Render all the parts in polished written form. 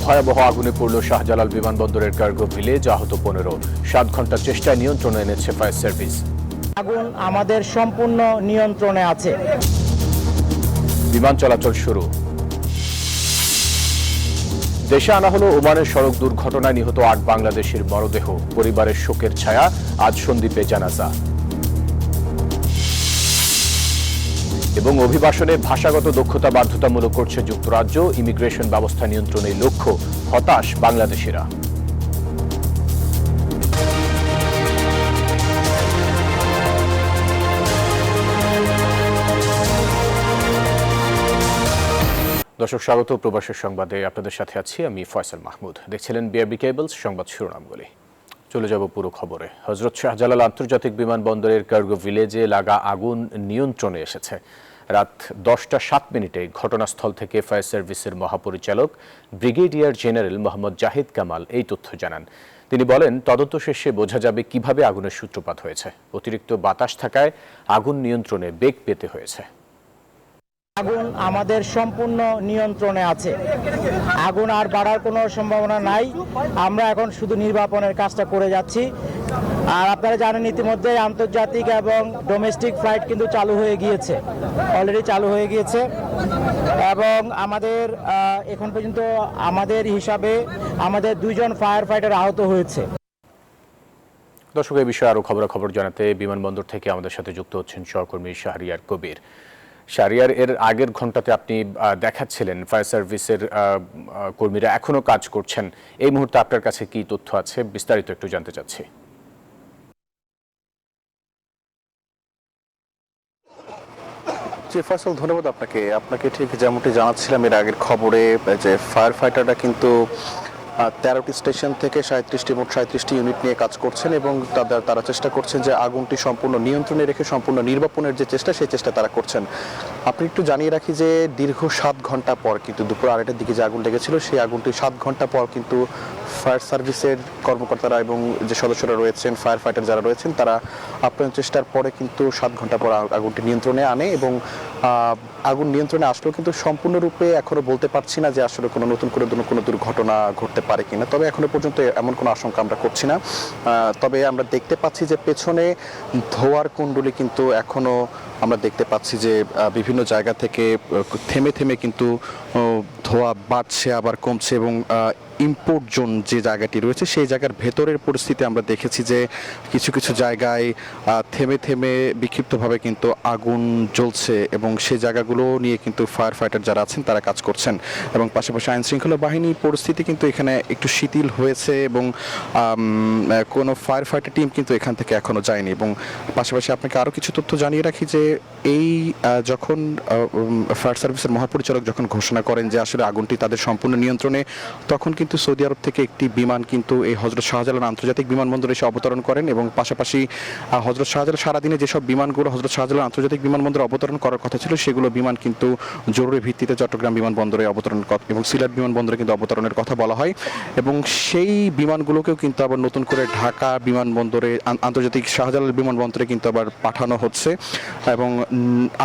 ভয়াবহ আগুনে পড়ল শাহজালাল বিমানবন্দরের কার্গো ভিলেজ। আহত 15। 7 ঘন্টার চেষ্টায় নিয়ন্ত্রণে এনেছে ফায়ার সার্ভিস। আগুন আমাদের সম্পূর্ণ নিয়ন্ত্রণে আছে। বিমান চলাচল শুরু। দেশে আনা হলো ওমানের সড়ক দুর্ঘটনায় নিহত 8 বাংলাদেশের মরদেহ। পরিবারের শোকের ছায়া, আজ সন্দ্বীপে জানাজা। এবং অভিবাসনে ভাষাগত দক্ষতা বাধ্যতামূলক করছে যুক্তরাজ্য। ইমিগ্রেশন ব্যবস্থা নিয়ন্ত্রণে লক্ষ্য, হতাশ বাংলাদেশিরা। দর্শক স্বাগত প্রবাসের সংবাদে, আপনাদের সাথে আছি আমি ফয়সাল মাহমুদ। দেখছিলেন বিআরবি কেবলস। সংবাদ শিরোনামগুলি। চলে যাব পুরো খবরে। হযরত শাহজালাল আন্তর্জাতিক বিমানবন্দরের কার্গো ভিলেজে লাগা আগুন নিয়ন্ত্রণে এসেছে। রাত 10টা 7 মিনিটে ঘটনাস্থল থেকে ফায়ার সার্ভিসের মহাপরিচালক ব্রিগেডিয়ার জেনারেল মোহাম্মদ জাহিদ কামাল এই তথ্য জানান। তিনি বলেন, তদন্ত শেষে বোঝা যাবে কিভাবে আগুনের সূত্রপাত হয়েছে। অতিরিক্ত বাতাস থাকায় আগুন নিয়ন্ত্রণে বেগ পেতে হয়েছে। আগুন আমাদের সম্পূর্ণ নিয়ন্ত্রণে আছে। আগুন আর বাড়ার কোনো সম্ভাবনা নাই। আমরা এখন শুধু নির্বাপনের কাজটা করে যাচ্ছি। আর আপনারা জানেন ইতিমধ্যে আন্তর্জাতিক এবং ডোমেস্টিক ফ্লাইট কিন্তু চালু হয়ে গিয়েছে, অলরেডি চালু হয়ে গিয়েছে। এবং আমাদের এখন পর্যন্ত আমাদের হিসাবে আমাদের 2 জন ফায়ার ফাইটার আহত হয়েছে। দর্শক, এই বিষয়ে আরও খবরাখবর জানাতে বিমানবন্দর থেকে আমাদের সাথে যুক্ত হচ্ছেন সহকর্মী শাহরিয়ার কবির। শাহরিয়ার, এর আগের ঘন্টাতে আপনি দেখাচ্ছিলেন ফায়ার সার্ভিসের কর্মীরা এখনো কাজ করছেন। এই মুহূর্তে আপনার কাছে কি তথ্য আছে, বিস্তারিত একটু জানতে চাচ্ছি। জি ফয়সাল, ধন্যবাদ আপনাকে ঠিক যেমনটি জানাচ্ছিলাম এর আগের খবরে, যে ফায়ার ফাইটাররা কিন্তু 13টি স্টেশন থেকে 37টি ইউনিট নিয়ে কাজ করছেন এবং তারা চেষ্টা করছেন যে আগুনটি সম্পূর্ণ নিয়ন্ত্রণে রেখে সম্পূর্ণ নির্বাপনের যে চেষ্টা, সেই চেষ্টা তারা করছেন। আপনি একটু জানিয়ে রাখি যে দীর্ঘ 7 ঘন্টা পর কিন্তু দুপুর 2টার দিকে যে আগুন লেগেছিল, সেই আগুনটি 7 ঘন্টা পর কিন্তু ফায়ার সার্ভিসের কর্মকর্তারা এবং যে সদস্যরা রয়েছেন, ফায়ার ফাইটার যারা রয়েছেন, তারা আপ্রাণ চেষ্টার পরে কিন্তু 7 ঘন্টা পর আগুনটি নিয়ন্ত্রণে আনে। এবং আগুন নিয়ন্ত্রণে আসলেও কিন্তু সম্পূর্ণরূপে এখনো বলতে পারছি না যে আসলে কোনো নতুন করে কোনো দুর্ঘটনা ঘটতে পারে কিনা। তবে এখনো পর্যন্ত এমন কোনো আশঙ্কা আমরা করছি না। তবে আমরা দেখতে পাচ্ছি যে পেছনে ধোঁয়ার কুণ্ডলী কিন্তু এখনো আমরা দেখতে পাচ্ছি যে বিভিন্ন জায়গা থেকে থেমে থেমে কিন্তু ধোঁয়া বাড়ছে আবার কমছে। এবং ইম্পোর্ট জোন যে জায়গাটি রয়েছে, সেই জায়গার ভেতরের পরিস্থিতি আমরা দেখেছি যে কিছু কিছু জায়গায় থেমে থেমে বিক্ষিপ্তভাবে কিন্তু আগুন জ্বলছে এবং সেই জায়গাগুলো নিয়ে কিন্তু ফায়ার ফাইটার যারা আছেন তারা কাজ করছেন। এবং পাশাপাশি আইনশৃঙ্খলা বাহিনীর পরিস্থিতি কিন্তু এখানে একটু শিথিল হয়েছে এবং কোনো ফায়ার ফাইটার টিম কিন্তু এখান থেকে এখনো যায়নি। এবং পাশাপাশি আপনাকে আরও কিছু তথ্য জানিয়ে রাখি যে এই যখন ফায়ার সার্ভিসের মহাপরিচালক যখন ঘোষণা করেন যে আসলে আগুনটি তাদের সম্পূর্ণ নিয়ন্ত্রণে, তখন কিন্তু সৌদি আরব থেকে একটি বিমান কিন্তু এই হযরত শাহজালাল আন্তর্জাতিক বিমানবন্দরে এসে অবতরণ করেন। এবং পাশাপাশি হযরত শাহজালাল সারাদিনে যেসব বিমানগুলো হযরত শাহজালাল আন্তর্জাতিক বিমানবন্দরে অবতরণ করার কথা ছিল, সেগুলো বিমান কিন্তু জরুরি ভিত্তিতে চট্টগ্রাম বিমানবন্দরে অবতরণ এবং সিলেট বিমানবন্দরে কিন্তু অবতরণের কথা বলা হয়। এবং সেই বিমানগুলোকেও কিন্তু আবার নতুন করে ঢাকা বিমানবন্দরে, আন্তর্জাতিক শাহজালাল বিমানবন্দরে কিন্তু আবার পাঠানো হচ্ছে। এবং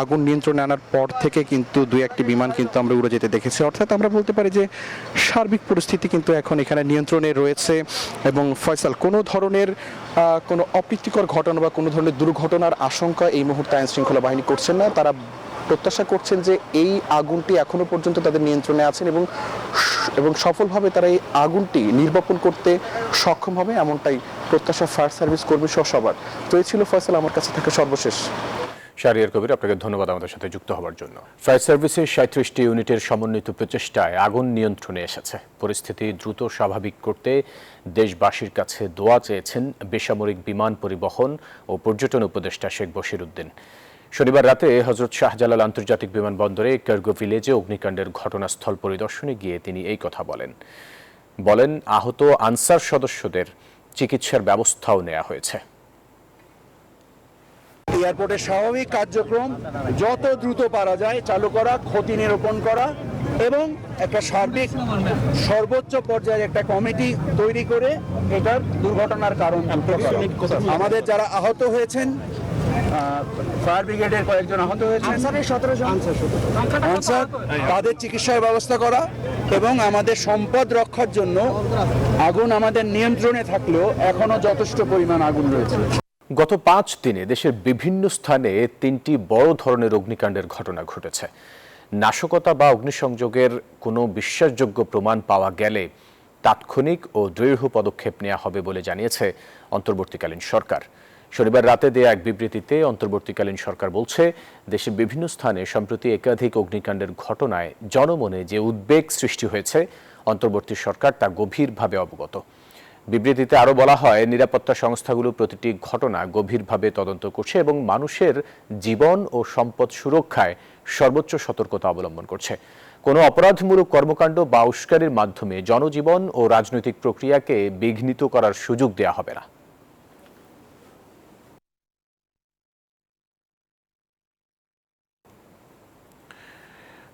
আগুন নিয়ন্ত্রণে আনার পর থেকে কিন্তু 2-1টি বিমান কিন্তু আমরা উড়ে যেতে দেখেছি। অর্থাৎ আমরা বলতে পারি যে সার্বিক পরিস্থিতি কিন্তু এখন এখানে নিয়ন্ত্রণে রয়েছে। এবং ফয়সাল, কোনো ধরনের কোনো অপ্রীতিকর ঘটনা বা কোনো ধরনের দুর্ঘটনার আশঙ্কা এই মুহূর্তে আইন শৃঙ্খলা বাহিনী করছেন না। তারা প্রত্যাশা করছেন যে এই আগুনটি এখনো পর্যন্ত তাদের নিয়ন্ত্রণে আছেন এবং সফলভাবে তারা এই আগুনটি নির্বাপন করতে সক্ষম হবে, এমনটাই প্রত্যাশা ফায়ার সার্ভিস কর্মী সহ সবার। তো এই ছিল ফয়সাল আমার কাছে থাকা সর্বশেষ। শাহরিয়ার কবির, আপনাকে ধন্যবাদ আমাদের সাথে যুক্ত হওয়ার জন্য। ফায়ার সার্ভিসের 37টি ইউনিটের সমন্বিত প্রচেষ্টায় আগুন নিয়ন্ত্রণে এসেছে। পরিস্থিতি দ্রুত স্বাভাবিক করতে দেশবাসীর কাছে দোয়া চেয়েছেন বেসামরিক বিমান পরিবহন ও পর্যটন উপদেষ্টা শেখ বশিরউদ্দিন। শনিবার রাতে হযরত শাহজালাল আন্তর্জাতিক বিমানবন্দরে কার্গো ভিলেজে অগ্নিকাণ্ডের ঘটনাস্থল পরিদর্শনে গিয়ে তিনি এই কথা বলেন, আহত আনসার সদস্যদের চিকিৎসার ব্যবস্থাও নেওয়া হয়েছে। এয়ারপোর্টের স্বাভাবিক কার্যক্রম যত দ্রুত পারা যায় চালু করা, ক্ষতি নিরূপণ করা এবং একটা সার্বিক সর্বোচ্চ পর্যায়ের একটা কমিটি তৈরি করে এটার দুর্ঘটনার কারণ আমাদের যারা আহত হয়েছেন ফায়ার ব্রিগেডের কয়েকজন আহত হয়েছেন, আনসার, তাদের চিকিৎসার ব্যবস্থা করা এবং আমাদের সম্পদ রক্ষার জন্য আগুন আমাদের নিয়ন্ত্রণে থাকলেও এখনো যথেষ্ট পরিমাণ আগুন রয়েছে। গত 5 দিনে দেশের বিভিন্ন স্থানে 3টি বড় ধরনের অগ্নিকাণ্ডের ঘটনা ঘটেছে। নাশকতা বা অগ্নিসংযোগের কোনো বিশ্বাসযোগ্য প্রমাণ পাওয়া গেলে তাৎক্ষণিক ও দৃঢ় পদক্ষেপ নেওয়া হবে বলে জানিয়েছে অন্তর্বর্তীকালীন সরকার। শনিবার রাতে দেয়া এক বিবৃতিতে অন্তর্বর্তীকালীন সরকার বলছে, দেশের বিভিন্ন স্থানে সম্প্রতি একাধিক অগ্নিকাণ্ডের ঘটনায় জনমনে যে উদ্বেগ সৃষ্টি হয়েছে, অন্তর্বর্তী সরকার তা গভীরভাবে অবগত। বিবৃতিতে আরও বলা হয়, নিরাপত্তা সংস্থাগুলো প্রতিটি ঘটনা গভীরভাবে তদন্ত করছে এবং মানুষের জীবন ও সম্পদ সুরক্ষায় সর্বোচ্চ সতর্কতা অবলম্বন করছে। কোনো অপরাধমূলক কর্মকাণ্ড বা উস্কানির মাধ্যমে জনজীবন ও রাজনৈতিক প্রক্রিয়াকে বিঘ্নিত করার সুযোগ দেওয়া হবে না।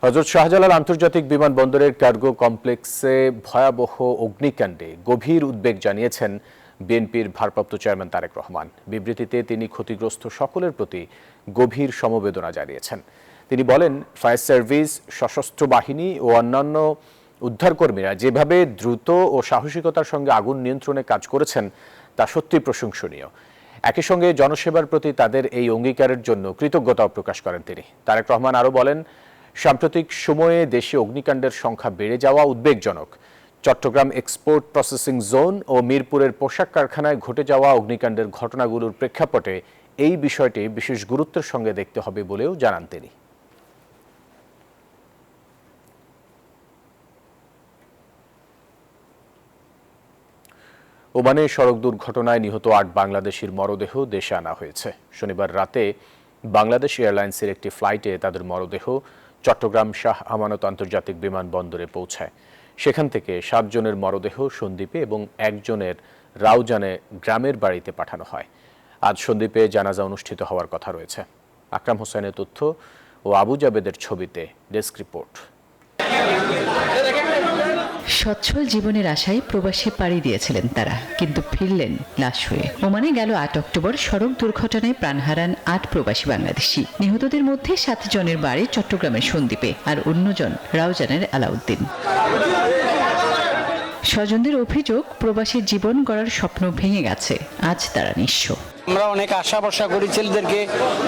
হযরত শাহজালাল আন্তর্জাতিক বিমানবন্দরের কার্গো কমপ্লেক্সে ভয়াবহ অগ্নিকাণ্ডে গভীর উদ্বেগ জানিয়েছেন বিএনপির ভারপ্রাপ্ত চেয়ারম্যান তারেক রহমান। বিবৃতিতে তিনি ক্ষতিগ্রস্ত সকলের প্রতি গভীর সমবেদনা জানিয়েছেন। তিনি বলেন, ফায়ার সার্ভিস, সশস্ত্র বাহিনী ও অন্যান্য উদ্ধারকর্মীরা যেভাবে দ্রুত ও সাহসিকতার সঙ্গে আগুন নিয়ন্ত্রণে কাজ করেছেন তা সত্যি প্রশংসনীয়। একই সঙ্গে জনসেবার প্রতি তাদের এই অঙ্গীকারের জন্য কৃতজ্ঞতাও প্রকাশ করেন তিনি। তারেক রহমান আরও বলেন, সাম্প্রতিক সময়ে দেশে অগ্নিকাণ্ডের সংখ্যা বেড়ে যাওয়া উদ্বেগজনক। চট্টগ্রাম এক্সপোর্ট প্রসেসিং জোন ও মিরপুরের পোশাক কারখানায় ঘটে যাওয়া অগ্নিকাণ্ডের ঘটনাগুলোর প্রেক্ষাপটে এই বিষয়টি বিশেষ গুরুত্বের সঙ্গে দেখতে হবে বলেও জানান তিনি। ওমানে সড়ক দুর্ঘটনায় নিহত 8 বাংলাদেশির মরদেহ দেশে আনা হয়েছে। শনিবার রাতে বাংলাদেশ এয়ারলাইন্সের একটি ফ্লাইটে তাদের মরদেহ চট্টগ্রাম শাহ আমানত আন্তর্জাতিক বিমানবন্দরে পৌঁছায়। সেখান থেকে 7 জনের মরদেহ সন্দ্বীপে এবং 1 জনের রাউজানে গ্রামের বাড়িতে পাঠানো হয়। আজ সন্দ্বীপে জানাজা অনুষ্ঠিত হওয়ার কথা রয়েছে। আকরাম হোসেনের তথ্য ও আবু জাবেদের ছবিতে ডেস্ক রিপোর্ট। সচ্ছল জীবনের আশায় প্রবাসে পাড়ি দিয়েছিলেন তারা, কিন্তু ফিরলেন লাশ হয়ে। ওমানে গেল 8 অক্টোবর সড়ক দুর্ঘটনায় প্রাণ হারান 8 প্রবাসী বাংলাদেশি। নিহতদের মধ্যে 7 জনের বাড়ি চট্টগ্রামের সন্দ্বীপে, আর অন্যজন রাউজানের আলাউদ্দিন। স্বজনদের অভিযোগ, প্রবাসী জীবন গড়ার স্বপ্ন ভেঙে গেছে, আজ তারা নিঃস্ব। আমরা অনেক আশা ভরসা করি, ছেলেদেরকে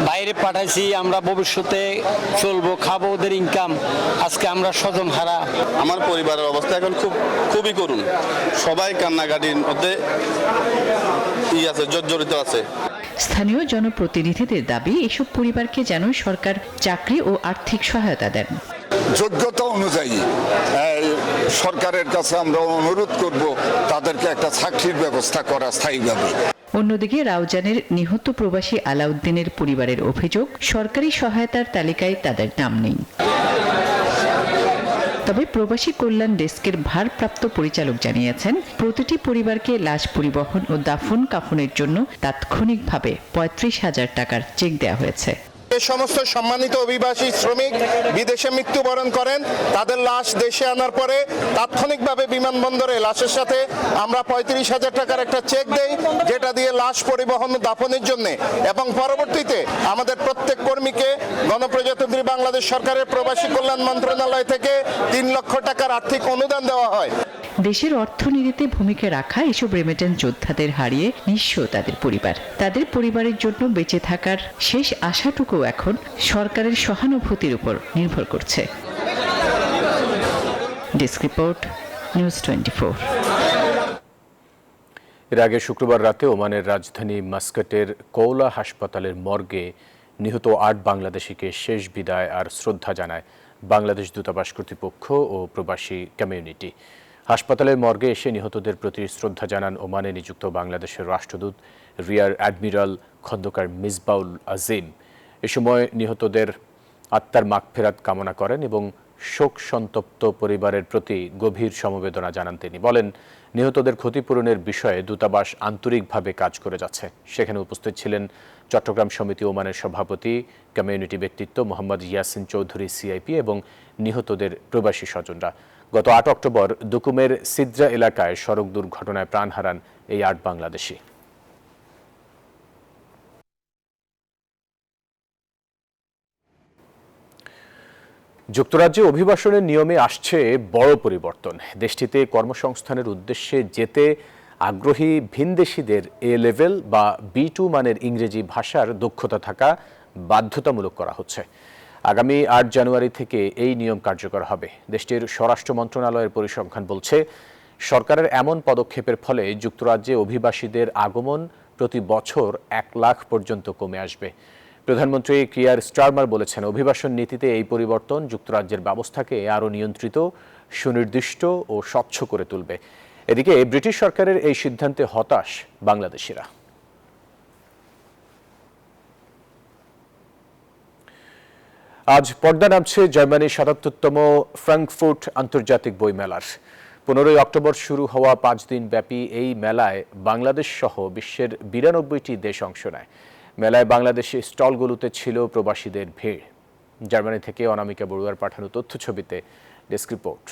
বাইরে পাঠাইছি, আমরা ভবিষ্যতে চলবো, খাবো, ওদের ইনকাম। আজকে আমরা স্বজন হারা। আমার পরিবারের অবস্থা এখন খুবই করুণ। সবাই কান্নাকাটির মধ্যে জর্জরিত আছে। স্থানীয় জনপ্রতিনিধিদের দাবি, এসব পরিবারকে যেন সরকার চাকরি ও আর্থিক সহায়তা দেন। যোগ্যতা অনুযায়ী সরকারের কাছে আমরা অনুরোধ করব তাদেরকে একটা চাকরির ব্যবস্থা করা স্থায়ীভাবে। অন্যদিকে রাউজানের নিহত প্রবাসী আলাউদ্দিনের পরিবারের অভিযোগ, সরকারি সহায়তার তালিকায় তাদের নাম নেই। তবে প্রবাসী কল্যাণ ডেস্কের ভারপ্রাপ্ত পরিচালক জানিয়েছেন, প্রতিটি পরিবারকে লাশ পরিবহন ও দাফন কাফনের জন্য তাৎক্ষণিকভাবে 35,000 টাকার চেক দেওয়া হয়েছে। যে সমস্ত সম্মানিত অভিবাসী শ্রমিক বিদেশে মৃত্যুবরণ করেন, তাদের লাশ দেশে আনার পরে তাৎক্ষণিকভাবে বিমানবন্দরে লাশের সাথে আমরা 35,000 টাকার একটা চেক দেই, যেটা দিয়ে লাশ পরিবহন দাফনের জন্য, এবং পরবর্তীতে আমাদের প্রত্যেক কর্মীকে গণপ্রজাতন্ত্রী বাংলাদেশ সরকারের প্রবাসী কল্যাণ মন্ত্রণালয় থেকে 3 লক্ষ টাকার আর্থিক অনুদান দেওয়া হয়। দেশের অর্থনীতিতে ভূমিকা রাখা এসব রেমিটেন্স যোদ্ধাদের হারিয়ে নিঃস্ব তাদের পরিবার। তাদের পরিবারের জন্য বেঁচে থাকার শেষ আশাটুকু এখন সরকারের সহানুভূতির উপর নির্ভর করছে। Desk report, news 24। এর আগে শুক্রবার রাতে ওমানের রাজধানী মাস্কাটের কৌলা হাসপাতালের মর্গে নিহত 8 বাংলাদেশিকে শেষ বিদায় আর শ্রদ্ধা জানায় বাংলাদেশ দূতাবাস কর্তৃপক্ষ ও প্রবাসী কমিউনিটি। হাসপাতালের মর্গে এসে নিহতদের প্রতি শ্রদ্ধা জানান ওমানে নিযুক্ত বাংলাদেশের রাষ্ট্রদূত রিয়ার অ্যাডমিরাল খন্দকার মিসবাউল আজিম। এ সময় নিহতদের আত্মার মাগফিরাত কামনা করেন এবং শোক সন্তপ্ত পরিবারের প্রতি গভীর সমবেদনা জানান তিনি। বলেন, নিহতদের ক্ষতিপূরণের বিষয়ে দূতাবাস আন্তরিকভাবে কাজ করে যাচ্ছে। সেখানে উপস্থিত ছিলেন চট্টগ্রাম সমিতি ওমানের সভাপতি, কমিউনিটি ব্যক্তিত্ব মোহাম্মদ ইয়াসিন চৌধুরী সিআইপি এবং নিহতদের প্রবাসী স্বজনরা। গত 8 অক্টোবর দুকুমের সিদ্রা এলাকায় সড়ক দুর্ঘটনায় প্রাণ হারান এই 8 বাংলাদেশি। যুক্তরাজ্যে অভিবাসনের নিয়মে আসছে বড় পরিবর্তন। দেশটিতে কর্মসংস্থানের উদ্দেশ্যে যেতে আগ্রহী ভিনদেশীদের এ লেভেল বা B2 মানের ইংরেজি ভাষার দক্ষতা থাকা বাধ্যতামূলক করা হচ্ছে। আগামী 8 জানুয়ারি থেকে এই নিয়ম কার্যকর হবে। দেশটির স্বরাষ্ট্র মন্ত্রণালয়ের পরিসংখ্যান বলছে, সরকারের এমন পদক্ষেপের ফলে যুক্তরাজ্যে অভিবাসীদের আগমন প্রতি বছর 1 লাখ পর্যন্ত কমে আসবে। প্রধানমন্ত্রী কিয়ার স্টারমার বলেছেন, অভিবাসন নীতিতে এই পরিবর্তন যুক্তরাজ্যের ব্যবস্থাকে আরও নিয়ন্ত্রিত, সুনির্দিষ্ট ও স্বচ্ছ করে তুলবে। এদিকে ব্রিটিশ সরকারের এই সিদ্ধান্তে হতাশ বাংলাদেশিরা। আজ পর্দা নামছে জার্মানির ৭৭তম ফ্রাঙ্কফুর্ট আন্তর্জাতিক বইমেলার। 15 অক্টোবর শুরু হওয়া 5 দিন ব্যাপী এই মেলায় বাংলাদেশ সহ বিশ্বের 92টি দেশ অংশ নেয়। মেলায় বাংলাদেশি স্টলগুলোতে ছিল প্রবাসীদের ভিড়। জার্মানি থেকে অনামিকা বড়ুয়ার পাঠানো তথ্যছবিতে ডেস্ক রিপোর্ট।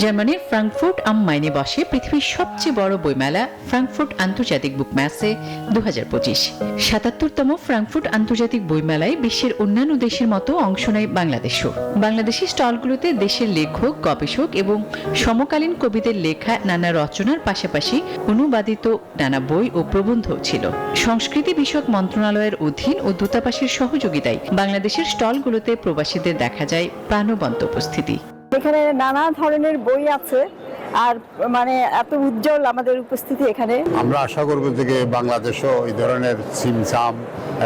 জার্মানির ফ্রাঙ্কফুর্ট আম মাইনে বসে পৃথিবীর সবচেয়ে বড় বইমেলা ফ্রাঙ্কফুর্ট আন্তর্জাতিক বুক মেসে 2025। 77তম ফ্রাঙ্কফুর্ট আন্তর্জাতিক বইমেলায় বিশ্বের অন্যান্য দেশের মতো অংশ নেয় বাংলাদেশও। বাংলাদেশি স্টলগুলোতে দেশের লেখক, গবেষক এবং সমকালীন কবিদের লেখা নানা রচনার পাশাপাশি অনুবাদিত নানা বই ও প্রবন্ধও ছিল। সংস্কৃতি বিষয়ক মন্ত্রণালয়ের অধীন ও দূতাবাসের সহযোগিতায় বাংলাদেশের স্টলগুলোতে প্রবাসীদের দেখা যায় প্রাণবন্ত উপস্থিতি। এখানে নানা ধরনের বই আছে, আর মানে এত উজ্জ্বল আমাদের উপস্থিতি এখানে। আমরা আশা করব যে বাংলাদেশও এই ধরনের সিমসাম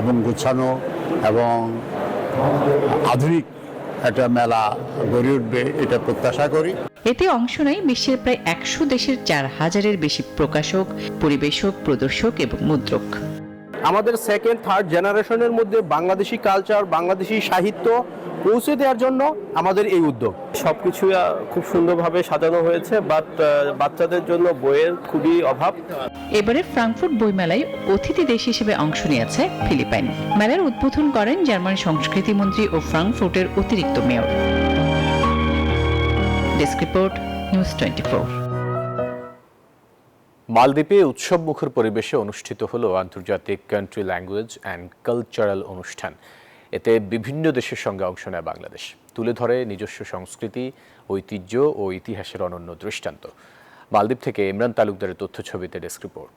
এবং গুছানো এবং আধুনিক একটা মেলা গড়ে উঠবে, এটা প্রত্যাশা করি। এতে অংশ নেয় বিশ্বের প্রায় 100 দেশের 4000-এর বেশি প্রকাশক, পরিবেশক, প্রদর্শক এবং মুদ্রক। আমাদের সেকেন্ড থার্ড জেনারেশনের মধ্যে বাংলাদেশি কালচার, বাংলাদেশি সাহিত্য পৌঁছে দেওয়ার জন্য আমাদের এই উদ্যোগ। সবকিছু খুব সুন্দরভাবে সাজানো হয়েছে, বাট বাচ্চাদের জন্য বইয়ের খুবই অভাব। এবারে ফ্রাঙ্কফুর্ট বইমেলায় অতিথি দেশ হিসেবে অংশ নিয়েছে ফিলিপাইন। মেলার উদ্বোধন করেন জার্মান সংস্কৃতি মন্ত্রী ও ফ্রাঙ্কফুর্টের অতিরিক্ত মেয়র। Desk report, news 24। মালদ্বীপে উৎসবমুখর পরিবেশে অনুষ্ঠিত হলো আন্তর্জাতিক কান্ট্রি ল্যাঙ্গুয়েজ অ্যান্ড কালচারাল অনুষ্ঠান। এতে বিভিন্ন দেশের সঙ্গে অংশ নেয় বাংলাদেশ, তুলে ধরে নিজস্ব সংস্কৃতি, ঐতিহ্য ও ইতিহাসের অনন্য দৃষ্টান্ত। মালদ্বীপ থেকে ইমরান তালুকদারের তথ্যছবিতে ডেস্ক রিপোর্ট।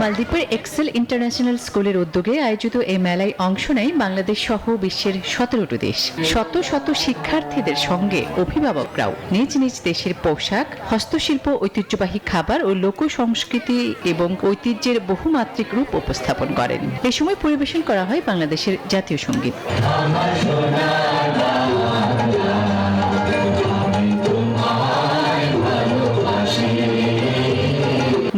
মালদ্বীপের এক্সেল ইন্টারন্যাশনাল স্কুলের উদ্যোগে আয়োজিত এই মেলায় অংশ নেয় বাংলাদেশ সহ বিশ্বের 17টি দেশ। শত শত শিক্ষার্থীদের সঙ্গে অভিভাবকরাও নিজ নিজ দেশের পোশাক, হস্তশিল্প, ঐতিহ্যবাহী খাবার ও লোক সংস্কৃতি এবং ঐতিহ্যের বহুমাত্রিক রূপ উপস্থাপন করেন। এ সময় পরিবেশন করা হয় বাংলাদেশের জাতীয় সঙ্গীত।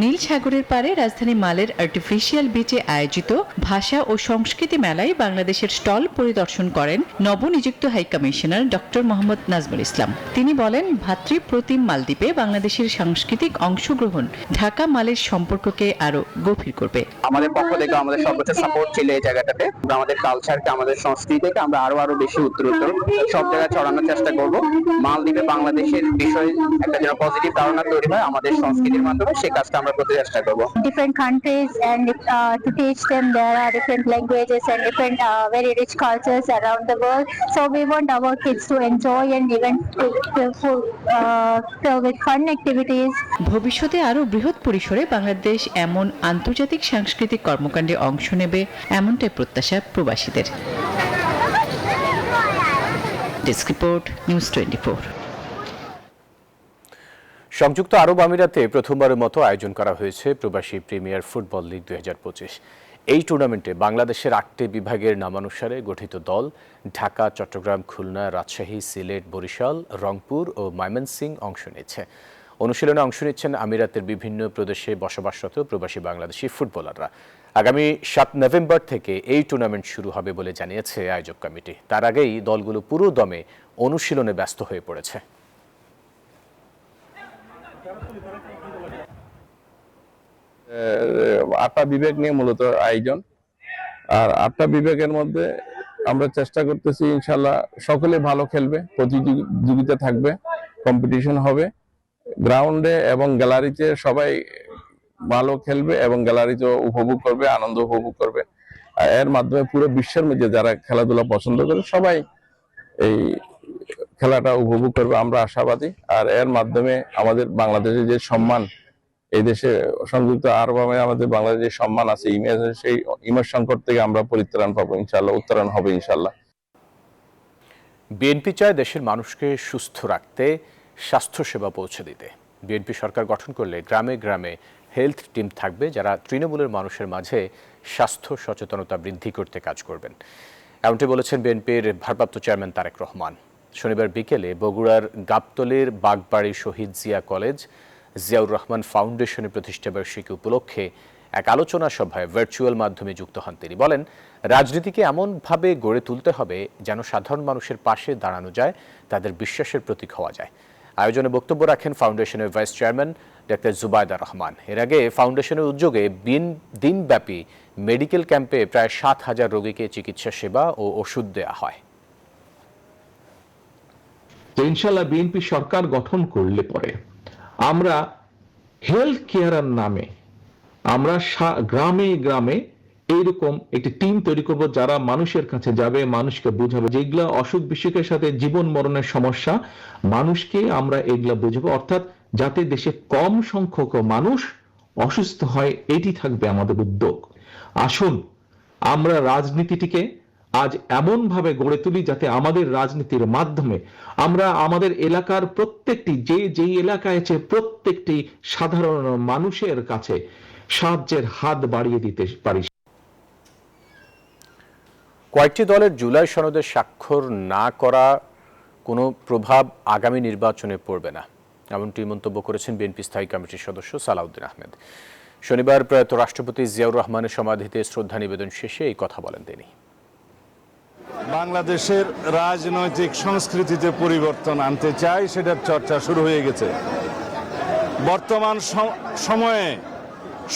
নীল সাগরের পারে রাজধানী মালের আর্টিফিশিয়াল বিচে আয়োজিত ভাষা ও সংস্কৃতি মেলায় বাংলাদেশের স্টল পরিদর্শন করেন নবনিযুক্ত high commissioner doctor Mohammad Nazmul Islam. তিনি বলেন, ভাতৃপ্রতিম মালদ্বীপে বাংলাদেশের সাংস্কৃতিক অংশগ্রহণ ঢাকা মালের সম্পর্ককে আরো গভীর করবে। আমাদের পক্ষ থেকে আমাদের সর্বোচ্চ সাপোর্ট ছিল এই জায়গাটাতে। আমাদের কালচারকে, আমাদের সংস্কৃতিকে আমরা আরো বেশি উত্তরোত্তর সব জায়গায় ছড়ানোর চেষ্টা করব। মালদ্বীপে বাংলাদেশের বিষয়ে একটা যেন পজিটিভ ধারণা তৈরি হয় আমাদের সংস্কৃতির মাধ্যমে, সেই কাজটা আমরা করতে চেষ্টা করব। Different countries and to teach them there are different languages and different very rich cultures around the world. So we want our kids to enjoy and even with fun activities. ভবিষ্যতে আরো বৃহৎ পরিসরে বাংলাদেশ এমন আন্তর্জাতিক সাংস্কৃতিক কর্মকাণ্ডে অংশ নেবে, এমনটাই প্রত্যাশা প্রবাসীদের। Desk report, news 24। সংযুক্ত আরব আমিরাতে প্রথমবারের মতো আয়োজন করা হয়েছে প্রবাসী প্রিমিয়ার ফুটবল লিগ 2025। এই টুর্নামেন্টে বাংলাদেশের 8টি বিভাগের নামানুসারে গঠিত দল ঢাকা, চট্টগ্রাম, খুলনা, রাজশাহী, সিলেট, বরিশাল, রংপুর ও ময়মনসিংহ অংশ নিচ্ছে। অনুশীলনে অংশ নিচ্ছেন আমিরাতের বিভিন্ন প্রদেশে বসবাসরত প্রবাসী বাংলাদেশি ফুটবলাররা। আগামী 7 নভেম্বর থেকে এই টুর্নামেন্ট শুরু হবে বলে জানিয়েছে আয়োজক কমিটি। তার আগেই দলগুলো পুরো দমে অনুশীলনে ব্যস্ত হয়ে পড়েছে। 8টা বিভাগ নিয়ে মূলত আয়োজন, আর 8টা বিভাগের মধ্যে আমরা চেষ্টা করতেছি ইনশাল্লাহ সকলে ভালো খেলবে, প্রতিযোগিতা থাকবে, কম্পিটিশন হবে। গ্রাউন্ডে এবং গ্যালারিতে সবাই ভালো খেলবে এবং গ্যালারিতেও উপভোগ করবে, আনন্দ উপভোগ করবে। আর এর মাধ্যমে পুরো বিশ্বের মধ্যে যারা খেলাধুলা পছন্দ করে সবাই এই খেলাটা উপভোগ করবে, আমরা আশাবাদী। আর এর মাধ্যমে আমাদের বাংলাদেশের যে সম্মান, এই দেশে সংযুক্ত আরব আমিরাতে আমাদের বাংলাদেশের যে সম্মান আছে, সেই ইমেজ সংকট থেকে আমরা পরিত্রাণ পাবো ইনশাল্লাহ, উত্তরণ হবে ইনশাল্লাহ। বিএনপি চায় দেশের মানুষকে সুস্থ রাখতে, স্বাস্থ্যসেবা পৌঁছে দিতে। বিএনপি সরকার গঠন করলে গ্রামে গ্রামে হেলথ টিম থাকবে, যারা তৃণমূলের মানুষের মাঝে স্বাস্থ্য সচেতনতা বৃদ্ধি করতে কাজ করবেন। এমনটি বলেছেন বিএনপির ভারপ্রাপ্ত চেয়ারম্যান তারেক রহমান। শনিবার বিকেলে বগুড়ার গাবতলীর বাগবাড়ি শহীদ জিয়া কলেজ জিয়াউর রহমান ফাউন্ডেশনের প্রতিষ্ঠাবার্ষিকী উপলক্ষে এক আলোচনা সভায় ভার্চুয়াল মাধ্যমে যুক্ত হন তিনি। বলেন, রাজনীতিকে এমনভাবে গড়ে তুলতে হবে যেন সাধারণ মানুষের পাশে দাঁড়ানো যায়, তাদের বিশ্বাসের প্রতীক হওয়া যায়। আয়োজনে বক্তব্য রাখেন ফাউন্ডেশনের vice chairman doctor Zubaida Rahman. এর আগে ফাউন্ডেশনের উদ্যোগে দিনব্যাপী মেডিকেল ক্যাম্পে প্রায় ৭,০০০ রোগীকে চিকিৎসা সেবা ও ওষুধ দেওয়া হয়। তো ইনশাল্লাহ বিএনপি সরকার গঠন করলে পরে আমরা হেলথ কেয়ারের নামে আমরা গ্রামে গ্রামে এইরকম একটি টিম তৈরি করব, যারা মানুষের কাছে যাবে, মানুষকে বোঝাবে যেগুলা অসুখ বিসুখের সাথে জীবন মরণের সমস্যা, মানুষকে আমরা এগুলা বুঝাবো, অর্থাৎ যাতে দেশে কম সংখ্যক মানুষ অসুস্থ হয়, এটি থাকবে আমাদের উদ্যোগ। আসুন আমরা রাজনীতিটিকে আজ এমন ভাবে গড়ে তুলি যাতে আমাদের রাজনীতির মাধ্যমে আমরা আমাদের এলাকার প্রত্যেকটি যেই এলাকায় আছে প্রত্যেকটি সাধারণ মানুষের কাছে সাহায্যের হাত বাড়িয়ে দিতে পারি। কয়েকটি দলের জুলাই সনদে স্বাক্ষর না করা কোনো প্রভাব আগামী নির্বাচনে পড়বে না, এমনটি মন্তব্য করেছেন বিএনপি স্থায়ী কমিটির সদস্য সালাউদ্দিন আহমেদ। শনিবার প্রয়াত রাষ্ট্রপতি জিয়াউর রহমানের সমাধিতে শ্রদ্ধা নিবেদন শেষে এই কথা বলেন তিনি। বাংলাদেশের রাজনৈতিক সংস্কৃতিতে পরিবর্তন আনতে চাই, সেটার চর্চা শুরু হয়ে গেছে। বর্তমান সময়ে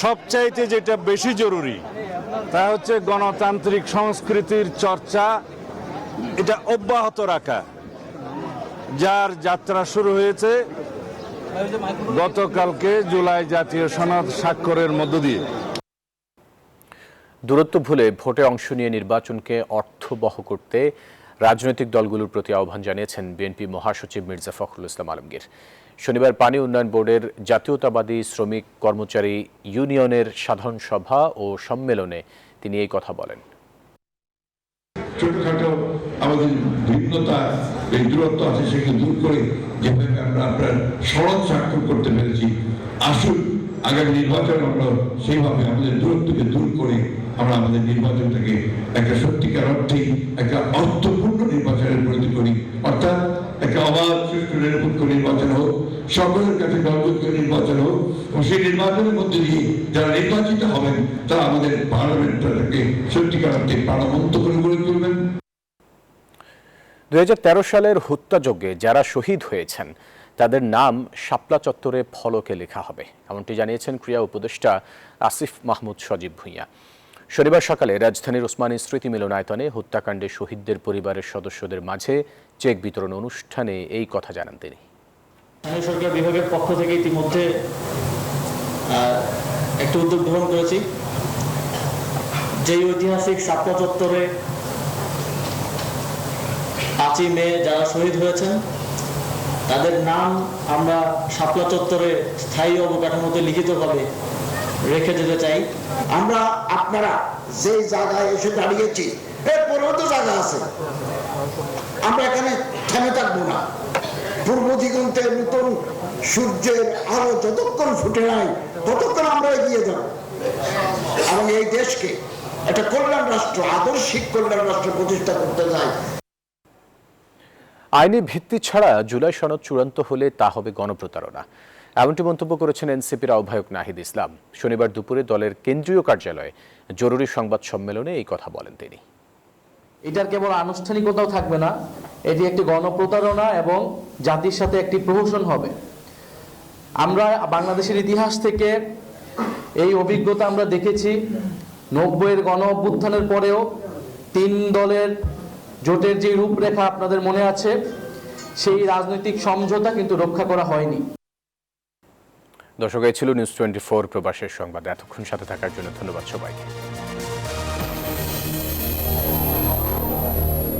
সবচাইতে যেটা বেশি জরুরি তা হচ্ছে গণতান্ত্রিক সংস্কৃতির চর্চা, এটা অব্যাহত রাখা, যার যাত্রা শুরু হয়েছে গতকালকে জুলাই জাতীয় সনদ স্বাক্ষরের মধ্য দিয়ে। দূরত্ব ভুলে ভোটে অংশ নিয়ে নির্বাচনকে অর্থবহ করতে রাজনৈতিক দলগুলোর প্রতি আহ্বান জানিয়েছেন বিএনপি মহাসচিব মির্জা ফখরুল ইসলাম আলমগীর। শনিবার পানি উন্নয়ন বোর্ডের জাতীয়তাবাদী শ্রমিক কর্মচারী ইউনিয়নের সাধারণ সভা ও সম্মেলনে তিনি এই কথা বলেন। ছোটখাটো আমাদের ভিন্নতা, এই দূরত্ব আছে, সেগুলো দূর করে যেভাবে আমরা আপনার সড়ক স্বাক্ষর করতে পেরেছি, আসুন আগামী নির্বাচন আমরা সেইভাবে আমাদের দূরত্বকে দূর করে আমরা আমাদের নির্বাচনটাকে একটা সত্যিকার অর্থেই একটা অর্থপূর্ণ নির্বাচনের পরিণতি করি, অর্থাৎ একটা অবাধ সুষ্ঠু নিরপেক্ষ নির্বাচন হোক, সকলের কাছে গ্রহণযোগ্য নির্বাচন হোক, এবং সেই নির্বাচনের মধ্যে দিয়ে যারা নির্বাচিত হবেন তারা আমাদের পার্লামেন্টটাকে সত্যিকার অর্থে প্রাণবন্ত করে গড়ে তুলবেন। 2013 সালের হত্যাযজ্ঞে যারা শহীদ হয়েছেন তাদের নাম শাপলা চত্বরে ফলকে লেখা হবে, এমনটি জানিয়েছেন ক্রীড়া উপদেষ্টা আসিফ মাহমুদ সজীব ভুঁইয়া। শনিবার সকালে রাজধানীর ওসমানী স্মৃতি মিলনায়তনে হত্যাকাণ্ডে শহীদদের পরিবারের সদস্যদের মাঝে চেক বিতরণ অনুষ্ঠানে এই কথা জানান তিনি। স্থানীয় সরকার বিভাগের পক্ষ থেকে ইতিমধ্যে একটা উদ্যোগ গ্রহণ করেছি, যেই ঐতিহাসিক শাপলা চত্বরে 5ই মে যারা শহীদ হয়েছেন তাদের নাম আমরা শাপলা চত্বরে স্থায়ী অবকাঠামোতে লিখিতভাবে রেখে যেতে চাই। আমরা আপনারা যে জায়গায় এসে দাঁড়িয়েছি এরপরেও তো জায়গা আছে, আমরা এখানে থেমে থাকবো না। পূর্ব দিগন্তে নতুন সূর্যের আলো যতক্ষণ ফুটে নাই ততক্ষণ আমরা এগিয়ে যাব এবং এই দেশকে একটা কল্যাণ রাষ্ট্র, আদর্শিক কল্যাণ রাষ্ট্র প্রতিষ্ঠা করতে চাই। আইনি ভিত্তি ছাড়া জুলাই সনদ চূড়ান্ত হলে তা হবে গণপ্রতারণা, এমনটি মন্তব্য করেছেন এনসিপির আহ্বায়ক নাহিদ ইসলাম। শনিবার দুপুরে দলের কেন্দ্রীয় কার্যালয়ে জরুরি সংবাদ সম্মেলনে এই কথা বলেন তিনি। এটার কেবল আনুষ্ঠানিকতাও থাকবে না, এটি একটি গণপ্রতারণা এবং জাতির সাথে একটি প্রহসন হবে। আমরা বাংলাদেশের ইতিহাস থেকে এই অভিজ্ঞতা আমরা দেখেছি। 90-এর গণ অভ্যুত্থানের পরেও 3 দলের জোটের যে রূপরেখা আপনাদের মনে আছে, সেই রাজনৈতিক সমঝোতা কিন্তু রক্ষা করা হয়নি। দর্শক, এই ছিল নিউজ 24 প্রবাসের সংবাদ। এতক্ষণ সাথে থাকার জন্য ধন্যবাদ সবাইকে।